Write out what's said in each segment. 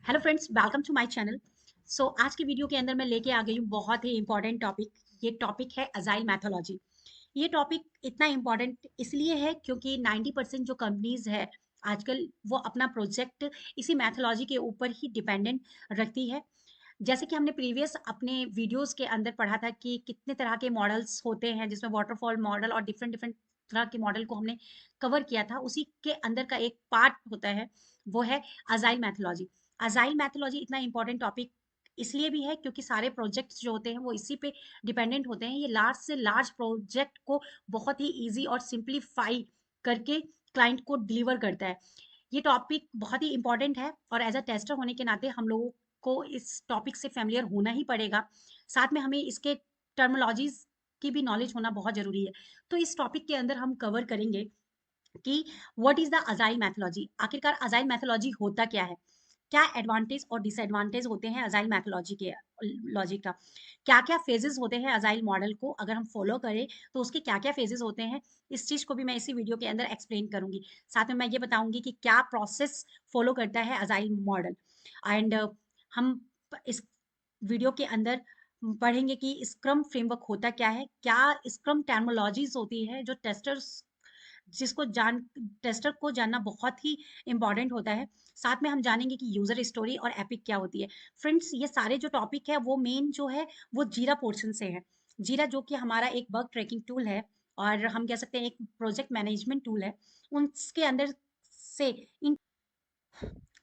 Hello friends, welcome to my channel. आज की video के अंदर मैं लेके आ गई हूँ बहुत ही इंपॉर्टेंट टॉपिक। ये टॉपिक है अजाइल मैथोलॉजी। ये टॉपिक इतना इंपॉर्टेंट इसलिए है क्योंकि 90% जो कंपनीज है आजकल वो अपना प्रोजेक्ट इसी मैथोलॉजी के ऊपर ही डिपेंडेंट रखती है। जैसे कि हमने प्रीवियस अपने वीडियोस के अंदर पढ़ा था कि कितने तरह के मॉडल्स होते हैं, जिसमें वाटरफॉल मॉडल और डिफरेंट डिफरेंट तरह के मॉडल को हमने कवर किया था। उसी के अंदर का एक पार्ट होता है, वो है अजाइल मैथोलॉजी। अजाइल मैथोलॉजी इतना इंपॉर्टेंट टॉपिक इसलिए भी है क्योंकि सारे प्रोजेक्ट्स जो होते हैं वो इसी पे डिपेंडेंट होते हैं। ये लार्ज से लार्ज प्रोजेक्ट को बहुत ही इजी और सिंप्लीफाई करके क्लाइंट को डिलीवर करता है। ये टॉपिक बहुत ही इंपॉर्टेंट है और एज अ टेस्टर होने के नाते हम लोगों को इस टॉपिक से फेमिलियर होना ही पड़ेगा। साथ में हमें इसके टर्मिनोलॉजीज की भी नॉलेज होना बहुत जरूरी है। तो इस टॉपिक के अंदर हम कवर करेंगे कि what is the agile methodology. आखिरकार अजाइल मैथोलॉजी होता क्या है, क्या एडवांटेज और डिसएडवांटेज होते हैं अजाइल मैथोलॉजी के लॉजिक का, क्या क्या फेजेस होते हैं अजाइल मॉडल को अगर हम फॉलो करें तो उसके क्या क्या फेजेस होते हैं। इस चीज को भी मैं इसी वीडियो के अंदर एक्सप्लेन करूंगी। साथ में मैं ये बताऊंगी कि क्या प्रोसेस फॉलो करता है अजाइल मॉडल। एंड हम इस वीडियो के अंदर पढ़ेंगे कि स्क्रम फ्रेमवर्क होता क्या है, क्या स्क्रम टर्मिनोलॉजीज होती है जो टेस्टर्स जिसको जान टेस्टर को जानना बहुत ही इंपॉर्टेंट होता है। साथ में हम जानेंगे कि यूजर स्टोरी और एपिक क्या होती है। फ्रेंड्स, ये सारे जो टॉपिक है वो मेन जो है वो जीरा पोर्शन से है। जीरा जो कि हमारा एक बग ट्रैकिंग टूल है और हम कह सकते हैं एक प्रोजेक्ट मैनेजमेंट टूल है। उसके अंदर से इन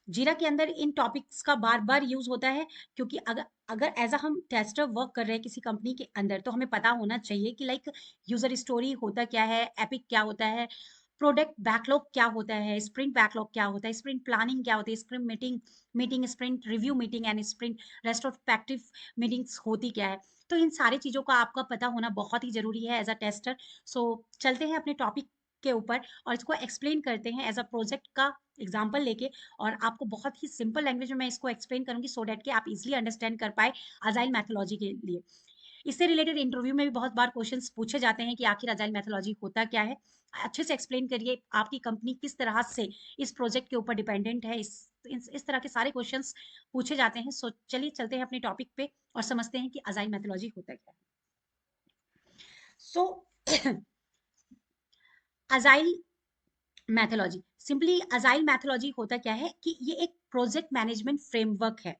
जीरा के अंदर इन टॉपिक्स का बार बार यूज होता है क्योंकि अगर अगर एज अ हम टेस्टर वर्क कर रहे हैं किसी कंपनी के अंदर तो हमें पता होना चाहिए कि लाइक यूजर स्टोरी होता क्या है, एपिक क्या होता है, प्रोडक्ट बैकलॉग क्या होता है, स्प्रिंट बैकलॉग क्या होता है, स्प्रिंट प्लानिंग क्या होती है, sprint meeting meeting sprint review meeting and sprint retrospective meetings होती क्या है। तो इन सारी चीजों का आपका पता होना बहुत ही जरूरी है एज अ टेस्टर। चलते हैं अपने टॉपिक के ऊपर और इसको एक्सप्लेन करते हैं एज अ प्रोजेक्ट का एग्जाम्पल लेके। और आपको बहुत ही सिंपल लैंग्वेज में मैं इसको एक्सप्लेन करूंगी सो डैट कि आप इजिली अंडरस्टैंड कर पाए अजाइल मैथोलॉजी के लिए। इससे रिलेटेड इंटरव्यू में भी बहुत बार क्वेश्चंस पूछे जाते हैं कि आखिर अजाइल मैथोलॉजी होता क्या है। अच्छे से एक्सप्लेन करिए आपकी कंपनी किस तरह से इस प्रोजेक्ट के ऊपर डिपेंडेंट है। इस तरह के सारे क्वेश्चंस पूछे जाते हैं। चलिए चलते हैं अपने टॉपिक पे और समझते हैं कि अजाइल मैथोलॉजी होता क्या है। So agile methodology, simply agile methodology होता क्या है कि ये एक प्रोजेक्ट मैनेजमेंट फ्रेमवर्क है।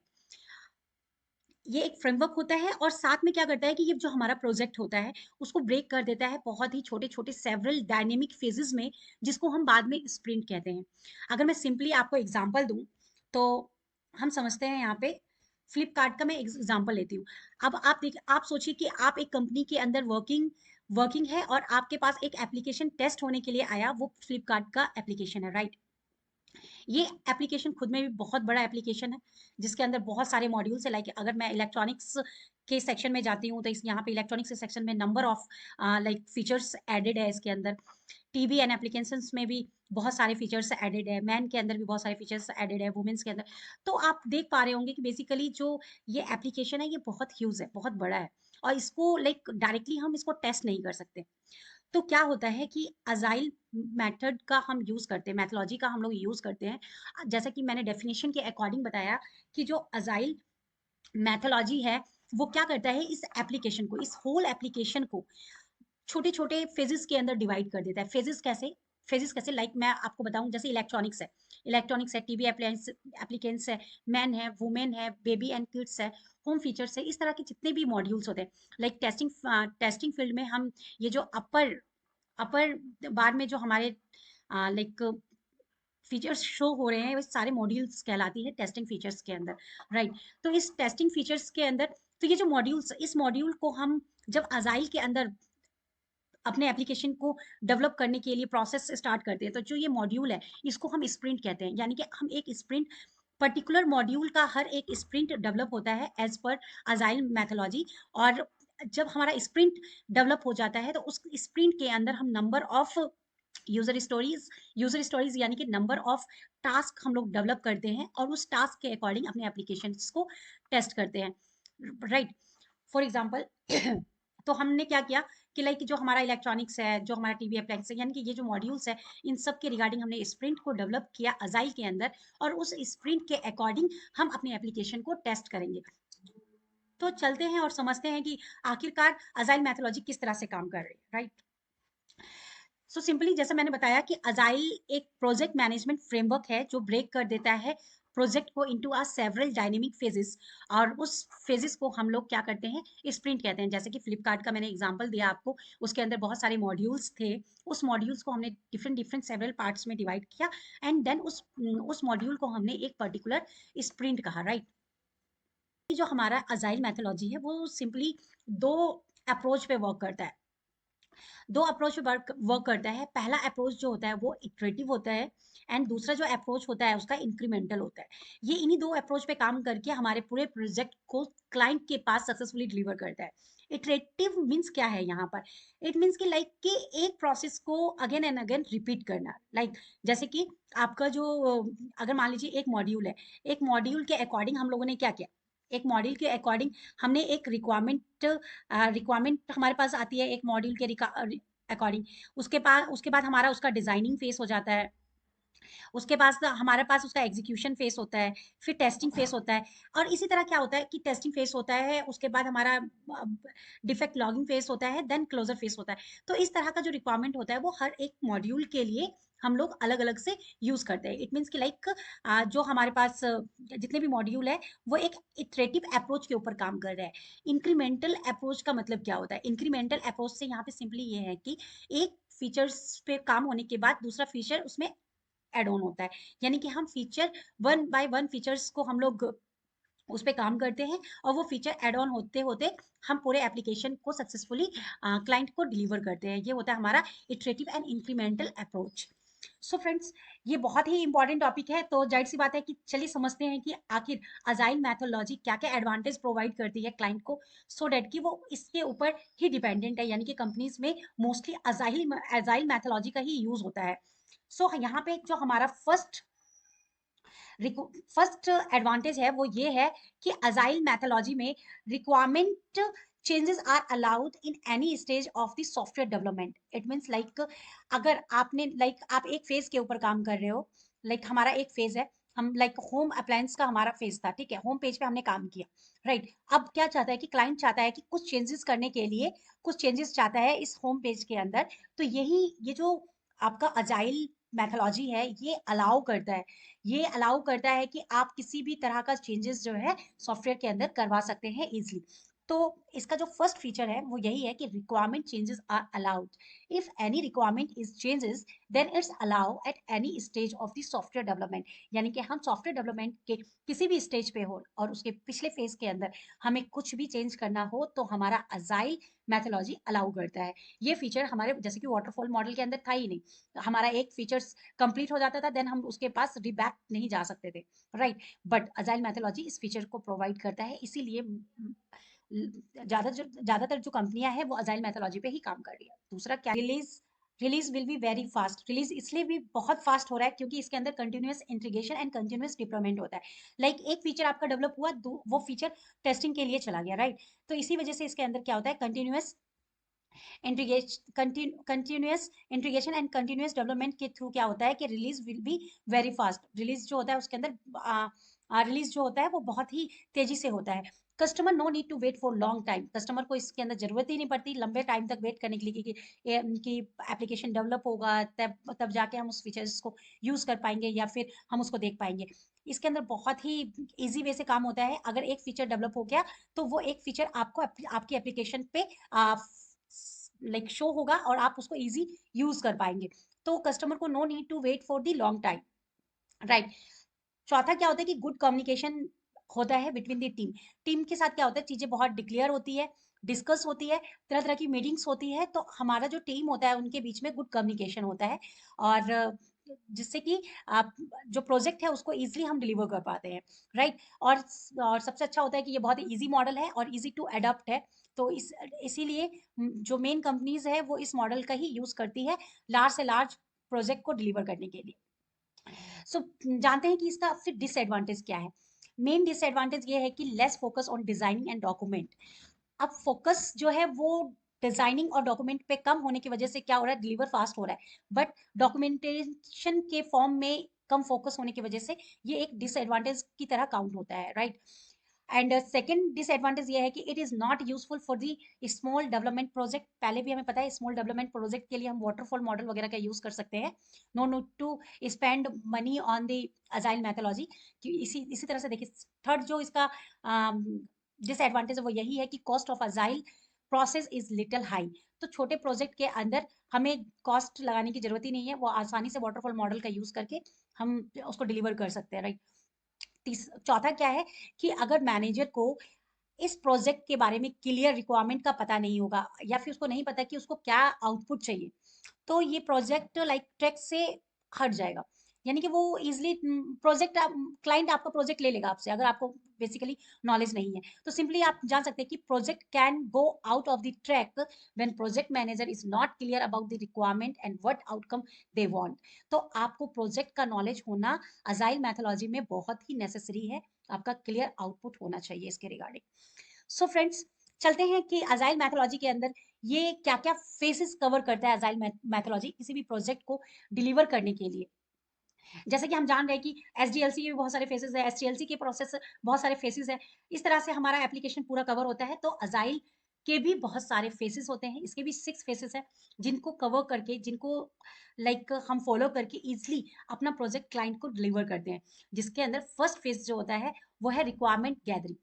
ये एक फ्रेमवर्क होता है और साथ में क्या करता है कि ये जो हमारा प्रोजेक्ट होता है उसको ब्रेक कर देता है बहुत ही छोटे छोटे सेवरल डायनेमिक फेजेस में, जिसको हम बाद में स्प्रिंट कहते हैं। अगर मैं सिंपली आपको एग्जांपल दूं तो हम समझते हैं यहाँ पे फ्लिपकार्ट का मैं एग्जांपल लेती हूँ। अब आप देखिए, आप सोचिए कि आप एक कंपनी के अंदर वर्किंग वर्किंग है और आपके पास एक एप्लीकेशन टेस्ट होने के लिए आया, वो फ्लिपकार्ट का एप्लीकेशन है, राइट। ये एप्लीकेशन खुद में भी बहुत बड़ा एप्लीकेशन है जिसके अंदर बहुत सारे मॉड्यूल्स है। लाइक अगर मैं इलेक्ट्रॉनिक्स के सेक्शन में जाती हूँ तो इस यहाँ पे इलेक्ट्रॉनिक्स के सेक्शन में number of like features added है इसके अंदर। टीवी एंड एप्लीकेशंस में भी बहुत सारे फीचर्स एडेड है, मैन के अंदर भी बहुत सारे फीचर्स एडेड है, वुमेन्स के अंदर। तो आप देख पा रहे होंगे कि बेसिकली जो ये एप्लीकेशन है ये बहुत ह्यूज है, बहुत बड़ा है और इसको लाइक डायरेक्टली हम इसको टेस्ट नहीं कर सकते। तो क्या होता है कि अजाइल मेथड का हम यूज करते हैं, मैथोलॉजी का हम लोग यूज करते हैं। जैसा कि मैंने डेफिनेशन के अकॉर्डिंग बताया कि जो अजाइल मैथोलॉजी है वो क्या करता है, इस एप्लीकेशन को, इस होल एप्लीकेशन को छोटे छोटे फेजेस के अंदर डिवाइड कर देता है। फेजेस कैसे लाइक मैं आपको बताऊं, जैसे इलेक्ट्रॉनिक्स है, टीवी अप्लायंस एप्लीकेंस है, मैन है, वुमेन है, बेबी एंड किड्स है, होम फीचर्स है, इस तरह के जितने भी मॉड्यूल्स होते हैं। लाइक टेस्टिंग फील्ड में हम ये जो अपर अपर बार में जो हमारे लाइक फीचर्स शो हो रहे हैं वो सारे मॉड्यूल्स कहलाती है टेस्टिंग फीचर्स के अंदर, राइट। तो इस टेस्टिंग फीचर्स के अंदर, तो ये जो मॉड्यूल्स, इस मॉड्यूल को हम जब अजाइल के अंदर अपने एप्लीकेशन को डेवलप करने के लिए प्रोसेस स्टार्ट करते हैं तो जो ये मॉड्यूल है इसको हम स्प्रिंट कहते हैं। यानी कि हम एक स्प्रिंट, पर्टिकुलर मॉड्यूल का हर एक स्प्रिंट डेवलप होता है एज पर अजाइल मैथोलॉजी। और जब हमारा स्प्रिंट डेवलप हो जाता है तो उस स्प्रिंट के अंदर हम नंबर ऑफ यूजर स्टोरीज यानी कि नंबर ऑफ टास्क हम लोग डेवलप करते हैं और उस टास्क के अकॉर्डिंग अपने एप्लीकेशन को टेस्ट करते हैं, राइट। फॉर एग्जाम्पल तो हमने क्या किया कि लाइक जो हमारा इलेक्ट्रॉनिक्स है, जो हमारा टीवी अप्लायंस है, यानी कि ये जो मॉड्यूल्स है, इन सब के रिगार्डिंग हमने स्प्रिंट को डेवलप किया अजाइल के अंदर, और उस स्प्रिंट के अकॉर्डिंग हम अपनी एप्लीकेशन को टेस्ट करेंगे। तो चलते हैं और समझते हैं कि आखिरकार अजाइल मैथोलॉजी किस तरह से काम कर रही है, राइट। सो सिंपली जैसा मैंने बताया कि अजाइल एक प्रोजेक्ट मैनेजमेंट फ्रेमवर्क है जो ब्रेक कर देता है प्रोजेक्ट को इनटू आ सेवरल डायनेमिक फेजेस, और उस फेजेस को हम लोग क्या करते हैं, स्प्रिंट कहते हैं। जैसे कि फ्लिपकार्ट का मैंने एग्जांपल दिया आपको, उसके अंदर बहुत सारे मॉड्यूल्स थे, उस मॉड्यूल्स को हमने डिफरेंट डिफरेंट सेवरल पार्ट्स में डिवाइड किया, एंड देन उस मॉड्यूल को हमने एक पर्टिकुलर स्प्रिंट कहा, राइट। जो हमारा अजाइल मैथोलॉजी है वो सिंपली दो अप्रोच पे वर्क करता है, दो अप्रोच वर्क वर्क करता है। पहला अप्रोच जो होता है वो इटरेटिव होता है, एंड दूसरा जो अप्रोच होता है उसका इंक्रीमेंटल होता है। ये इन्हीं दो अप्रोच पे काम करके हमारे पूरे प्रोजेक्ट को क्लाइंट के पास सक्सेसफुली डिलीवर करता है। इटरेटिव मीन्स क्या है यहाँ पर, इट मीन्स कि लाइक कि एक प्रोसेस को अगेन एंड अगेन रिपीट करना, लाइक जैसे कि आपका जो अगर मान लीजिए एक मॉड्यूल है, एक मॉड्यूल के अकॉर्डिंग हम लोगों ने क्या किया, एक मॉड्यूल के अकॉर्डिंग हमने एक रिक्वायरमेंट हमारे पास आती है एक मॉड्यूल के अकॉर्डिंग, उसके बाद हमारा उसका डिजाइनिंग फेस हो जाता है, उसके पास हमारे पास उसका एग्जीक्यूशन फेस होता है, फिर टेस्टिंग फेस होता है, और इसी तरह क्या होता है कि टेस्टिंग फेस होता है, उसके बाद हमारा डिफेक्ट लॉगिंग फेस होता है, देन क्लोजर फेस होता है। तो इस तरह का जो रिक्वायरमेंट होता है वो हर एक मॉड्यूल के लिए हम लोग अलग अलग से यूज करते हैं। इट मीन्स कि लाइक जो हमारे पास जितने भी मॉड्यूल है वो एक इटरेटिव अप्रोच के ऊपर काम कर रहा है। इंक्रीमेंटल अप्रोच का मतलब क्या होता है, इंक्रीमेंटल अप्रोच से यहाँ पे सिंपली ये है कि एक फीचर्स पे काम होने के बाद दूसरा फीचर उसमें एड ऑन होता है, यानी कि हम feature one by one features को हम लोग उस पे काम करते हैं, और वो फीचर एड ऑन होते होते हम पूरे एप्लीकेशन को सक्सेसफुली क्लाइंट को डिलीवर करते हैं। ये होता है हमारा iterative and incremental approach. So friends, ये बहुत ही इंपॉर्टेंट टॉपिक है, तो जाहिर सी बात है कि चलिए समझते हैं कि आखिर अजाइल मैथोलॉजी क्या क्या एडवांटेज प्रोवाइड करती है क्लाइंट को, सो डैट कि वो इसके ऊपर ही डिपेंडेंट है, यानी कि कंपनीज में मोस्टली अजाइल मैथोलॉजी का ही यूज होता है। सो यहाँ पे जो हमारा फर्स्ट एडवांटेज है वो ये है कि अजाइल मैथोलॉजी में requirement changes are allowed in any stage of the software development. It means like अगर आपने आप एक फेज के ऊपर काम कर रहे हो, हमारा एक फेज है, हम होम अप्लायंस का हमारा फेज था, ठीक है, होम पेज पे हमने काम किया, राइट। अब क्या चाहता है कि क्लाइंट चाहता है कि कुछ चेंजेस करने के लिए कुछ चेंजेस चाहता है इस होम पेज के अंदर, तो ये जो आपका अजाइल मैथोलॉजी है ये अलाउ करता है कि आप किसी भी तरह का चेंजेस जो है सॉफ्टवेयर के अंदर करवा सकते हैं इजीली। तो इसका जो फर्स्ट फीचर है वो यही है कि requirement changes are allowed. If any requirement is changes then it's allow at any stage of the software development, यानी कि हम सॉफ्टवेयर डेवलपमेंट के किसी भी स्टेज पे हो और उसके पिछले फेज के अंदर हमें कुछ भी चेंज करना हो तो हमारा अजाइल मैथोलॉजी अलाउ करता है। ये फीचर हमारे जैसे कि वाटरफॉल मॉडल के अंदर था ही नहीं, हमारा एक फीचर कंप्लीट हो जाता था, देन हम उसके पास रिबैक नहीं जा सकते थे, राइट। बट अजाइल मैथोलॉजी इस फीचर को प्रोवाइड करता है, इसीलिए ज्यादातर जो कंपनियां हैं वो अजाइल मैथोलॉजी पे ही काम कर रही है। दूसरा क्या, release will be very fast. Release इसलिए भी बहुत फास्ट हो रहा है क्योंकि इसके अंदर continuous integration and continuous deployment होता है। एक फीचर आपका डेवलप हुआ, वो फीचर टेस्टिंग के लिए चला गया, राइट। तो इसी वजह से इसके अंदर क्या होता है, continuous integration and continuous development के थ्रू क्या होता है कि release will be very fast. Release जो होता है उसके अंदर रिलीज जो होता है वो बहुत ही तेजी से होता है। Customer no need to wait for long time, customer को इसके अंदर जरूरत ही नहीं पड़ती लंबे टाइम तक वेट करने के लिए कि एप्लीकेशन डेवलप होगा तब जाके हम उस फीचर्स को यूज कर पाएंगे या फिर हम उसको देख पाएंगे। इसके अंदर बहुत ही इजी वे से काम होता है। अगर एक फीचर डेवलप हो गया तो वो एक फीचर आपको आपकी एप्लीकेशन पे शो होगा और आप उसको इजी यूज कर पाएंगे। तो कस्टमर को no need to wait for the long time, right. चौथा क्या होता है कि गुड कम्युनिकेशन होता है बिटवीन द टीम। टीम के साथ क्या होता है, चीजें बहुत डिक्लेयर होती है, डिस्कस होती है, तरह तरह की मीटिंग्स होती है, तो हमारा जो टीम होता है उनके बीच में गुड कम्युनिकेशन होता है, और जिससे कि आप जो प्रोजेक्ट है उसको इजीली हम डिलीवर कर पाते हैं, राइट। और सबसे अच्छा होता है कि ये बहुत इजी मॉडल है और इजी टू अडॉप्ट है। तो इसीलिए जो मेन कंपनीज है वो इस मॉडल का ही यूज करती है लार्ज से लार्ज प्रोजेक्ट को डिलीवर करने के लिए। सो जानते हैं कि इसका फिर डिसएडवांटेज क्या है। मेन डिसएडवांटेज ये है कि less focus on designing and document. अब फोकस जो है वो डिजाइनिंग और डॉक्यूमेंट पे कम होने की वजह से क्या हो रहा है, डिलीवर फास्ट हो रहा है, बट डॉक्यूमेंटेशन के फॉर्म में कम फोकस होने की वजह से ये एक डिसएडवांटेज की तरह काउंट होता है, राइट। एंड सेकंड डिसएडवांटेज ये है कि it is not useful for the small development project. पहले भी हमें पता है स्मॉल डेवलपमेंट प्रोजेक्ट के लिए हम वाटरफॉल मॉडल वगैरह का यूज कर सकते हैं, no need to spend money on the agile methodology. इसी तरह से देखिए, थर्ड जो इसका डिसएडवांटेज है वो यही है कि cost of agile process is little high. तो छोटे प्रोजेक्ट के अंदर हमें कॉस्ट लगाने की जरूरत ही नहीं है, वो आसानी से वाटरफॉल मॉडल का यूज करके हम उसको डिलीवर कर सकते हैं, राइट। चौथा क्या है कि अगर मैनेजर को इस प्रोजेक्ट के बारे में क्लियर रिक्वायरमेंट का पता नहीं होगा, या फिर उसको नहीं पता कि उसको क्या आउटपुट चाहिए, तो ये प्रोजेक्ट लाइक ट्रैक से हट जाएगा। यानी कि वो इजिली प्रोजेक्ट, क्लाइंट आपका प्रोजेक्ट ले लेगा आपसे, अगर आपको बेसिकली नॉलेज नहीं है। तो सिंपली आप जान सकते हैं कि project can go out of the track when project manager is not clear about the requirement and what outcome they want. तो आपको प्रोजेक्ट का नॉलेज होना अजाइल मैथोलॉजी में बहुत ही नेसेसरी है, आपका क्लियर आउटपुट होना चाहिए इसके रिगार्डिंग। सो फ्रेंड्स, चलते हैं कि अजाइल मैथोलॉजी के अंदर ये क्या क्या फेसेस कवर करता है अजाइल मैथोलॉजी किसी भी प्रोजेक्ट को डिलीवर करने के लिए। जैसे कि हम जान रहे हैं कि एसडीएलसी के भी बहुत सारे फेसेस है, एसटीएलसी के प्रोसेस बहुत सारे फेसेस है, इस तरह से हमारा एप्लीकेशन पूरा कवर होता है। तो अजाइल के भी बहुत सारे फेसेस होते हैं, इसके भी 6 फेसेस है, जिनको कवर करके, जिनको हम फॉलो करके इजिली अपना प्रोजेक्ट क्लाइंट को डिलीवर करते हैं। जिसके अंदर फर्स्ट फेज जो होता है वो है रिक्वायरमेंट गैदरिंग।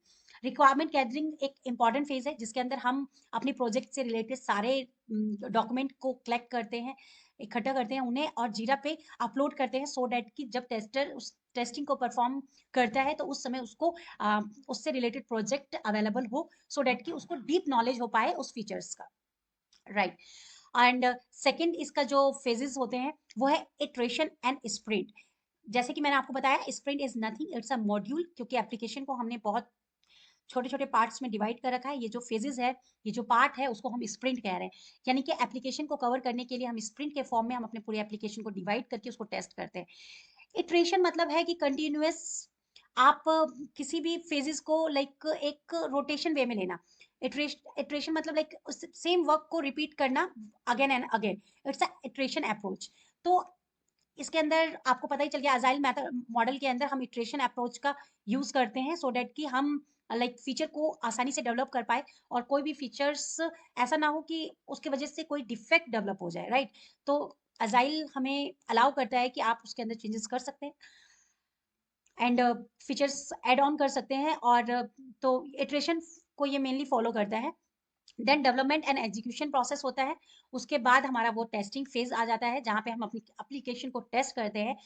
रिक्वायरमेंट गैदरिंग एक इंपॉर्टेंट फेज है, जिसके अंदर हम अपने प्रोजेक्ट से रिलेटेड सारे डॉक्यूमेंट को कलेक्ट करते हैं, इकट्ठा करते हैं उन्हें, और जीरा पे अपलोड करते हैं, सो डैट कि जब टेस्टर उस टेस्टिंग को परफॉर्म करता है तो उस समय उसको उससे रिलेटेड प्रोजेक्ट अवेलेबल हो, सो डैट कि उसको डीप नॉलेज हो पाए उस फीचर्स का, राइट। एंड सेकंड इसका जो फेजेस होते हैं वो है इटरेशन एंड स्प्रिंट। जैसे कि मैंने आपको बताया, sprint is nothing, it's a module, क्योंकि एप्लीकेशन को हमने बहुत छोटे छोटे पार्ट्स में डिवाइड कर रखा है। ये जो फेजेस है, ये जो पार्ट है, उसको हम स्प्रिंट कह रहे हैं। यानी कि एप्लीकेशन को कवर करने के लिए हम स्प्रिंट के फॉर्म में हम अपने पूरे एप्लीकेशन को डिवाइड करके उसको टेस्ट करते हैं। इटरेशन मतलब है कि कंटिन्यूअस, आप किसी भी फेजेस को एक रोटेशन वे में लेना। इटरेशन मतलब सेम वर्क को रिपीट करना again and again, it's a iteration approach. तो इसके अंदर आपको पता ही चल गया, अजाइल मेथड मॉडल के अंदर हम इटरेशन अप्रोच का यूज करते हैं, सो डैट कि हम फीचर को आसानी से डेवलप कर पाए, और कोई भी फीचर्स ऐसा ना हो कि उसकी वजह से कोई डिफेक्ट डेवलप हो जाए, राइट। तो अजाइल हमें अलाउ करता है कि आप उसके अंदर चेंजेस कर सकते हैं एंड फीचर्स ऐड ऑन कर सकते हैं, और तो इटरेशन को ये मेनली फॉलो करता है। Then development and execution process होता है, उसके बाद हमारा वो टेस्टिंग फेज आ जाता है, जहाँ पे हम अपनी एप्लीकेशन को टेस्ट करते हैं।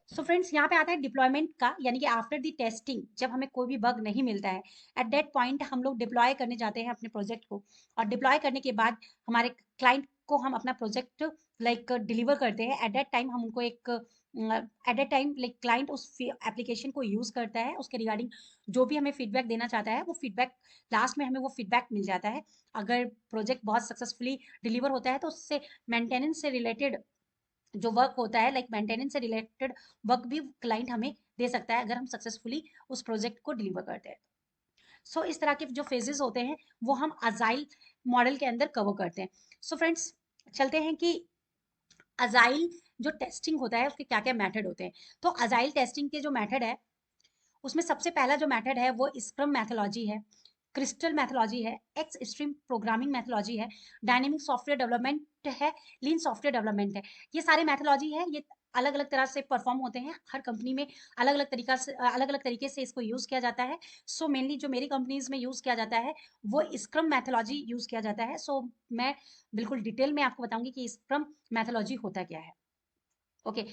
सो फ्रेंड्स, यहाँ पे आता है डिप्लॉयमेंट का, यानी कि आफ्टर द टेस्टिंग जब हमें कोई भी बग नहीं मिलता है, एट दैट पॉइंट हम लोग डिप्लॉय करने जाते हैं अपने प्रोजेक्ट को, और डिप्लॉय करने के बाद हमारे क्लाइंट को हम अपना प्रोजेक्ट डिलीवर करते हैं। एट दैट टाइम हम उनको एक एट दैट टाइम क्लाइंट उस एप्लीकेशन को यूज करता है, उसके रिगार्डिंग जो भी हमें फीडबैक देना चाहता है, वो फीडबैक लास्ट में हमें वो फीडबैक मिल जाता है। अगर प्रोजेक्ट बहुत सक्सेसफुली डिलीवर होता है तो उससे मेंटेनेंस से रिलेटेड जो वर्क होता है, मेंटेनेंस से रिलेटेड वर्क भी क्लाइंट हमें दे सकता है, अगर हम सक्सेसफुली उस प्रोजेक्ट को डिलीवर करते हैं। सो इस तरह के जो फेजेस होते हैं वो हम अजाइल मॉडल के अंदर कवर करते हैं। सो फ्रेंड्स, चलते हैं कि अजाइल जो टेस्टिंग होता है उसके क्या क्या मेथड होते हैं। तो अजाइल टेस्टिंग के जो मेथड है, उसमें सबसे पहला जो मेथड है वो स्क्रम मैथोलॉजी है, क्रिस्टल मैथोलॉजी है, एक्स स्ट्रीम प्रोग्रामिंग मैथोलॉजी है, डायनेमिक सॉफ्टवेयर डेवलपमेंट है, लीन सॉफ्टवेयर डेवलपमेंट है। ये सारे मैथोलॉजी है, ये अलग अलग तरह से परफॉर्म होते हैं, हर कंपनी में अलग अलग तरीका से, अलग अलग तरीके से इसको यूज किया जाता है। सो मेनली जो मेरी कंपनीज में यूज किया जाता है वो स्क्रम मैथोलॉजी यूज किया जाता है। सो मैं बिल्कुल डिटेल में आपको बताऊंगी कि स्क्रम मैथोलॉजी होता क्या है। ओके,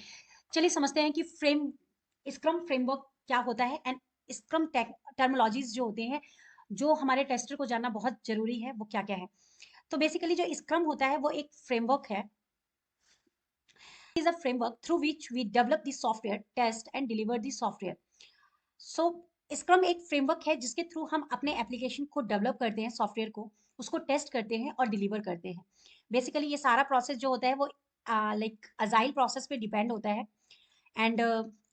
चलिए समझते हैं कि स्क्रम फ्रेमवर्क क्या होता है, एंड स्क्रम टर्मिनोलॉजीज जो होते हैं, जो हमारे टेस्टर को जानना बहुत जरूरी है, वो क्या क्या है। तो बेसिकली जो स्क्रम होता है वो एक फ्रेमवर्क है, is a framework through which we develop the software, test and deliver the software. So scrum एक फ्रेमवर्क है जिसके थ्रू हम अपने एप्लीकेशन को डेवलप करते हैं, सॉफ्टवेयर को, उसको टेस्ट करते हैं और डिलीवर करते हैं। बेसिकली ये सारा प्रोसेस जो होता है वो अजाइल प्रोसेस पे डिपेंड होता है। एंड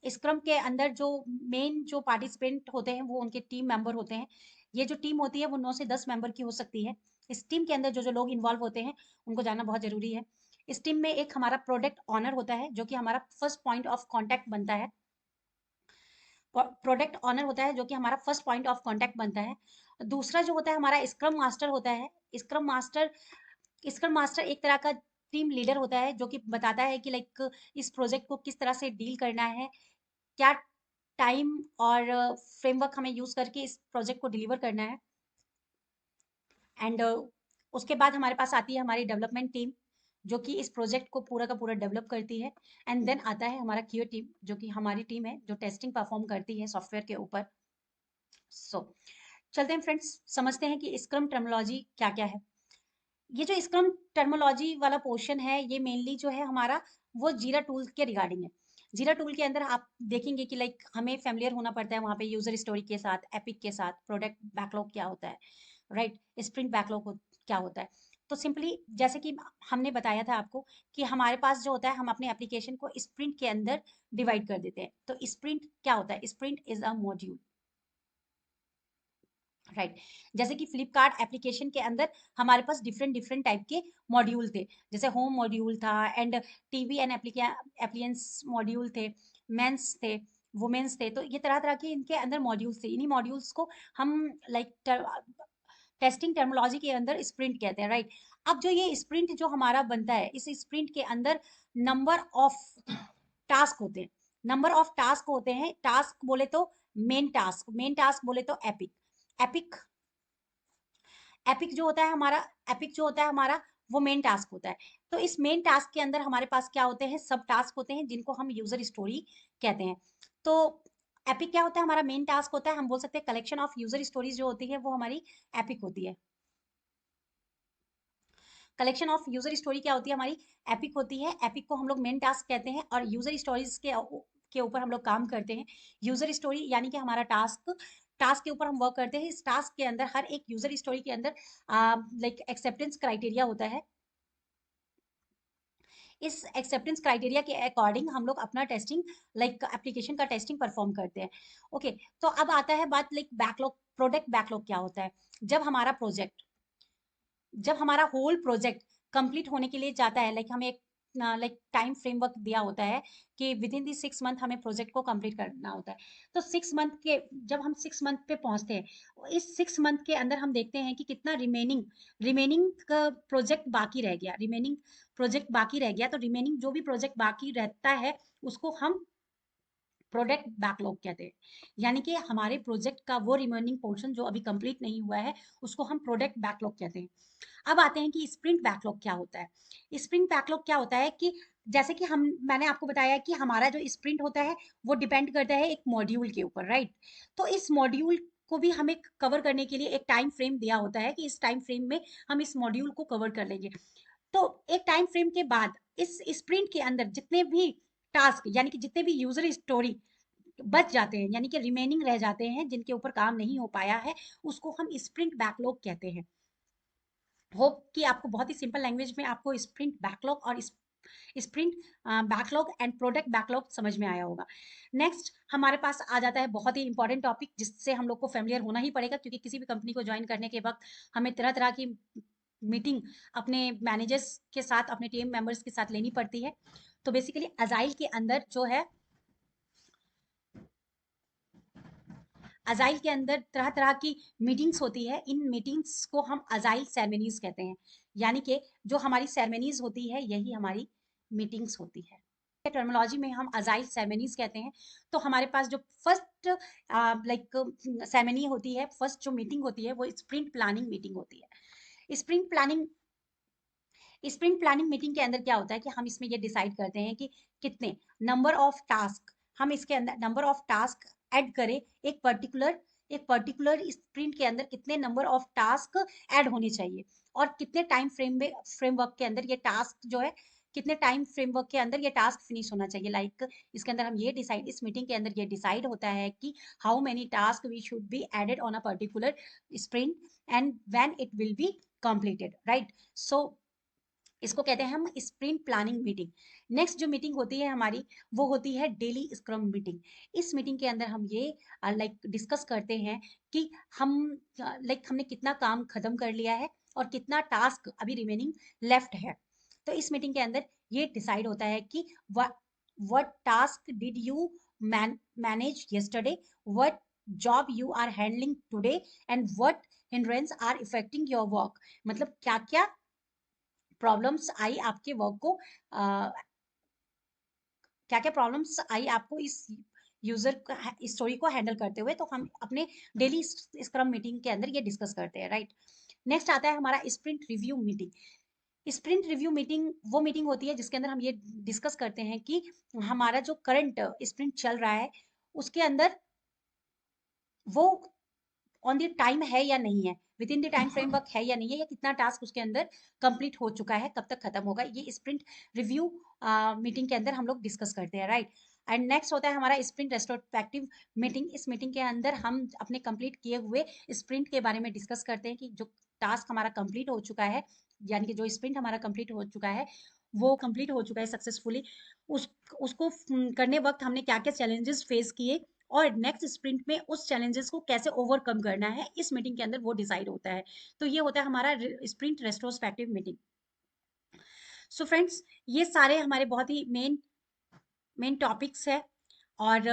स्क्रम के अंदर जो मेन जो पार्टिसिपेंट होते हैं वो उनके टीम मेंबर होते हैं, ये जो टीम होती है वो 9 से 10 मेंबर की हो सकती है। इस टीम के अंदर जो जो लोग इन्वॉल्व होते हैं उनको जानना बहुत जरूरी है। इस टीम में एक हमारा प्रोडक्ट ऑनर होता है जो कि हमारा फर्स्ट पॉइंट ऑफ कांटेक्ट बनता है। प्रोडक्ट ऑनर होता है जो कि हमारा फर्स्ट पॉइंट ऑफ कांटेक्ट बनता है। दूसरा जो होता है हमारा स्क्रम मास्टर होता है। स्क्रम मास्टर स्क्रम मास्टर एक तरह का टीम लीडर होता है जो कि बताता है कि लाइक इस प्रोजेक्ट को किस तरह से डील करना है, क्या टाइम और फ्रेमवर्क हमें यूज करके इस प्रोजेक्ट को डिलीवर करना है। एंड उसके बाद हमारे पास आती है हमारी डेवलपमेंट टीम जो कि इस प्रोजेक्ट को पूरा का पूरा डेवलप करती है। एंड देन आता है हमारा क्यूए टीम जो कि हमारी टीम है जो टेस्टिंग परफॉर्म करती है सॉफ्टवेयर के ऊपर। सो चलते हैं फ्रेंड्स, समझते हैं कि स्क्रम टर्मिनोलॉजी क्या क्या है। ये जो स्क्रम टर्मिनोलॉजी वाला पोर्शन है ये मेनली जो है हमारा वो जीरा टूल के रिगार्डिंग है। जीरा टूल के अंदर आप देखेंगे कि लाइक हमें फेमिलियर होना पड़ता है वहाँ पे यूजर स्टोरी के साथ, एपिक के साथ, प्रोडक्ट बैकलॉग क्या होता है, राइट, स्प्रिंट बैकलॉग क्या होता है। तो सिंपली जैसे कि हमने बताया था आपको कि हमारे पास जो होता है हम अपने एप्लीकेशन को स्प्रिंट के अंदर डिवाइड कर देते हैं। तो स्प्रिंट क्या होता है? Sprint is a module, right. जैसे कि फ्लिपकार्ट एप्लीकेशन के अंदर हमारे पास डिफरेंट डिफरेंट टाइप के मॉड्यूल थे। जैसे होम मॉड्यूल था and TV and appliances module थे, मेंस थे, वुमेन्स थे। तो ये तरह तरह के इनके अंदर मॉड्यूल्स थे। इन्हीं मॉड्यूल्स को हम लाइक टेस्टिंग टर्मिनोलॉजी के अंदर स्प्रिंट कहते हैं, राइट। अब जो ये स्प्रिंट जो हमारा बनता है इस स्प्रिंट के अंदर नंबर ऑफ टास्क होते हैं। नंबर ऑफ टास्क होते हैं। टास्क बोले तो मेन टास्क बोले तो एपिक। एपिक एपिक जो होता है हमारा एपिक जो होता है हमारा वो मेन टास्क होता है। तो इस मेन टास्क के अंदर हमारे पास क्या होते हैं? सब टास्क होते हैं जिनको हम यूजर स्टोरी कहते हैं। तो एपिक क्या होता है? हमारा मेन टास्क होता है, हम बोल सकते हैं कलेक्शन ऑफ यूजर स्टोरीज जो होती है वो हमारी एपिक होती है। कलेक्शन ऑफ यूजर स्टोरी क्या होती है? हमारी एपिक होती है। एपिक को हम लोग मेन टास्क कहते हैं और यूजर स्टोरीज के ऊपर हम लोग काम करते हैं। यूजर स्टोरी यानी कि हमारा टास्क, टास्क के ऊपर हम वर्क करते हैं। इस टास्क के अंदर हर एक यूजर स्टोरी के अंदर लाइक एक्सेप्टेंस क्राइटेरिया होता है। इस एक्सेप्टेंस क्राइटेरिया के अकॉर्डिंग हम लोग अपना टेस्टिंग लाइक एप्लीकेशन का टेस्टिंग परफॉर्म करते हैं। ओके, तो अब आता है बात लाइक बैकलॉग। प्रोडक्ट बैकलॉग क्या होता है? जब हमारा प्रोजेक्ट जब हमारा होल प्रोजेक्ट कंप्लीट होने के लिए जाता है, लाइक हमें एक लाइक टाइम फ्रेमवर्क दिया होता है कि विद इन दी 6 मंथ हमें प्रोजेक्ट को कंप्लीट करना होता है। तो 6 मंथ के जब हम 6 मंथ पे पहुंचते हैं, इस 6 मंथ के अंदर हम देखते हैं कि कितना रिमेनिंग का प्रोजेक्ट बाकी रह गया। रिमेनिंग प्रोजेक्ट बाकी रह गया तो रिमेनिंग जो भी प्रोजेक्ट बाकी रहता है उसको हम प्रोडक्ट बैकलॉग कहते हैं। यानी कि हमारे प्रोजेक्ट का वो रिमेनिंग पोर्शन जो अभी कंप्लीट नहीं हुआ है उसको हम प्रोडक्ट बैकलॉग कहते हैं। अब आते हैं कि स्प्रिंट बैकलॉग क्या होता है। स्प्रिंट बैकलॉग क्या होता है कि जैसे कि मैंने आपको बताया कि हमारा जो स्प्रिंट होता है वो डिपेंड करता है एक मॉड्यूल के ऊपर, राइट। तो इस मॉड्यूल को भी हमें कवर करने के लिए एक टाइम फ्रेम दिया होता है कि इस टाइम फ्रेम में हम इस मॉड्यूल को कवर कर लेंगे। तो एक टाइम फ्रेम के बाद इस स्प्रिंट के अंदर जितने भी टास्क यानी कि जितने भी यूजर स्टोरी बच जाते हैं यानी कि रिमेनिंग रह जाते हैं जिनके ऊपर काम नहीं हो पाया है उसको हम स्प्रिंट बैकलॉग कहते हैं। होप कि आपको बहुत ही सिंपल लैंग्वेज में आपको स्प्रिंट बैकलॉग और sprint backlog and product backlog समझ में आया होगा। नेक्स्ट हमारे पास आ जाता है बहुत ही इंपॉर्टेंट टॉपिक जिससे हम लोग को फेमिलियर होना ही पड़ेगा क्योंकि किसी भी कंपनी को ज्वाइन करने के वक्त हमें तरह तरह की मीटिंग अपने मैनेजर्स के साथ, अपने टीम मेंबर्स के साथ लेनी पड़ती है। तो बेसिकली अजाइल के अंदर जो है, अजाइल के अंदर तरह तरह की मीटिंग्स होती है। इन मीटिंग्स को हम अजाइल सेरेमनीज कहते हैं। यानी कि जो हमारी सेरेमनीज होती है यही हमारी मीटिंग्स होती है। टर्मिनोलॉजी में हम अजाइल सेरेमनीज कहते हैं। तो हमारे पास जो फर्स्ट लाइक सेरेमनी होती है, फर्स्ट जो मीटिंग होती है वो स्प्रिंट प्लानिंग मीटिंग होती है। स्प्रिंट प्लानिंग मीटिंग के अंदर क्या होता है कि हम इसमें ये डिसाइड करते हैं कि कितने नंबर ऑफ टास्क हम इसके अंदर नंबर ऑफ टास्क ऐड करें। एक पर्टिकुलर स्प्रिंट के अंदर कितने नंबर ऑफ टास्क ऐड होने चाहिए और कितने टाइम फ्रेमवर्क के अंदर ये टास्क जो है, कितने टाइम फ्रेमवर्क के अंदर ये टास्क फिनिश होना चाहिए। लाइक इसके अंदर हम ये डिसाइड इस मीटिंग के अंदर ये डिसाइड होता है कि how many task we should be added on a particular sprint and when it will be completed, right. So इसको कहते हैं हम स्प्रिंट प्लानिंग मीटिंग। नेक्स्ट जो मीटिंग होती है हमारी, वो होती है डेली स्क्रम मीटिंग। इस मीटिंग के अंदर हम ये डिस्कस करते हैं कि हम हमने कितना काम खत्म कर लिया है और कितना टास्क अभी रिमेनिंग लेफ्ट है। तो इस मीटिंग के अंदर ये डिसाइड होता है कि what task did you manage yesterday, what job you are handling today, and what hindrance are affecting your work। मतलब क्या क्या प्रॉब्लम्स आई आपके वर्क को, क्या क्या प्रॉब्लम्स आई आपको इस यूजर स्टोरी को हैंडल करते हुए, तो हम अपने डेली स्क्रम मीटिंग के अंदर ये डिस्कस करते हैं, राइट। नेक्स्ट आता है हमारा sprint review meeting. Sprint review meeting वो मीटिंग होती है जिसके अंदर हम ये डिस्कस करते हैं कि हमारा जो करंट स्प्रिंट चल रहा है उसके अंदर वो ऑन द टाइम है या नहीं है, with in the time framework है या नहीं है, या कितना टास्क उसके अंदर कंप्लीट हो चुका है, कब तक खत्म होगा। ये स्प्रिंट रिव्यू मीटिंग के अंदर हम लोग डिस्कस करते हैं, राइट। एंड नेक्स्ट होता है हमारा स्प्रिंट रेट्रोस्पेक्टिव मीटिंग। इस मीटिंग के अंदर हम अपने कंप्लीट किए हुए स्प्रिंट के बारे में डिस्कस करते हैं कि जो टास्क हमारा कंप्लीट हो चुका है, यानी कि जो स्प्रिंट हमारा कंप्लीट हो चुका है, वो कंप्लीट हो चुका है सक्सेसफुली, उस उसको करने वक्त हमने क्या क्या चैलेंजेस फेस किए और नेक्स्ट स्प्रिंट में उस चैलेंजेस को कैसे ओवरकम करना है, इस मीटिंग के अंदर वो डिसाइड होता है। तो ये होता है हमारा sprint retrospective meeting. So friends, ये सारे हमारे बहुत ही मेन मेन टॉपिक्स है, और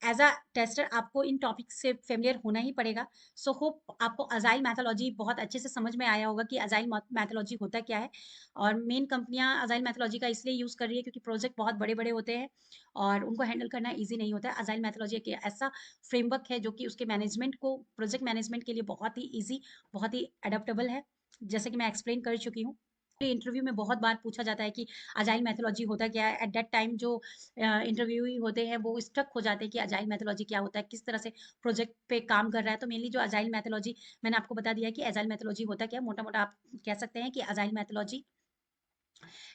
एज अ टेस्टर आपको इन टॉपिक्स से फेमिलियर होना ही पड़ेगा। सो होप आपको अजाइल मैथोलॉजी बहुत अच्छे से समझ में आया होगा कि अजाइल मैथोलॉजी होता क्या है। और मेन कंपनियां अजाइल मैथोलॉजी का इसलिए यूज़ कर रही है क्योंकि प्रोजेक्ट बहुत बड़े बड़े होते हैं और उनको हैंडल करना ईजी नहीं होता है। अजाइल मैथोलॉजी एक ऐसा फ्रेमवर्क है जो कि उसके मैनेजमेंट को, प्रोजेक्ट मैनेजमेंट के लिए बहुत ही ईजी, बहुत ही एडेप्टेबल है, जैसे कि मैं एक्सप्लेन कर चुकी हूँ। इंटरव्यू में बहुत बार पूछा जाता है कि अजाइल मैथोलॉजी होता क्या है। एट दैट टाइम जो इंटरव्यू होते हैं वो स्टक हो जाते हैं कि अजाइल मैथोलॉजी क्या होता है, किस तरह से प्रोजेक्ट पे काम कर रहा है। तो मेनली जो अजाइल मैथोलॉजी, मैंने आपको बता दिया कि अजाइल मैथोलॉजी होता क्या है। मोटा मोटा आप कह सकते हैं कि अजाइल मैथोलॉजी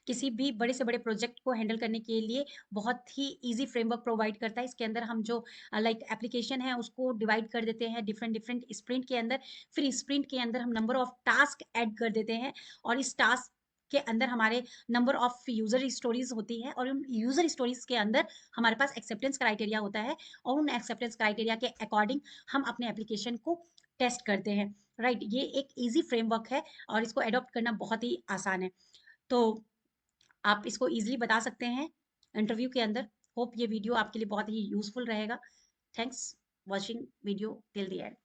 किसी भी बड़े से बड़े प्रोजेक्ट को हैंडल करने के लिए बहुत ही इजी फ्रेमवर्क प्रोवाइड करता है। इसके अंदर हम जो एप्लीकेशन है उसको डिवाइड कर देते हैं डिफरेंट डिफरेंट स्प्रिंट के अंदर। फिर स्प्रिंट के अंदर हम नंबर ऑफ टास्क ऐड कर देते हैं और इस टास्क के अंदर हमारे नंबर ऑफ यूजर स्टोरीज होती है और उन यूजर स्टोरीज के अंदर हमारे पास एक्सेप्टेंस क्राइटेरिया होता है और उन एक्सेप्टेंस क्राइटेरिया के अकॉर्डिंग हम अपने एप्लीकेशन को टेस्ट करते हैं, राइट। ये एक इजी फ्रेमवर्क है और इसको अडॉप्ट करना बहुत ही आसान है। तो आप इसको इजीली बता सकते हैं इंटरव्यू के अंदर। होप ये वीडियो आपके लिए बहुत ही यूजफुल रहेगा। Thanks watching video till the end.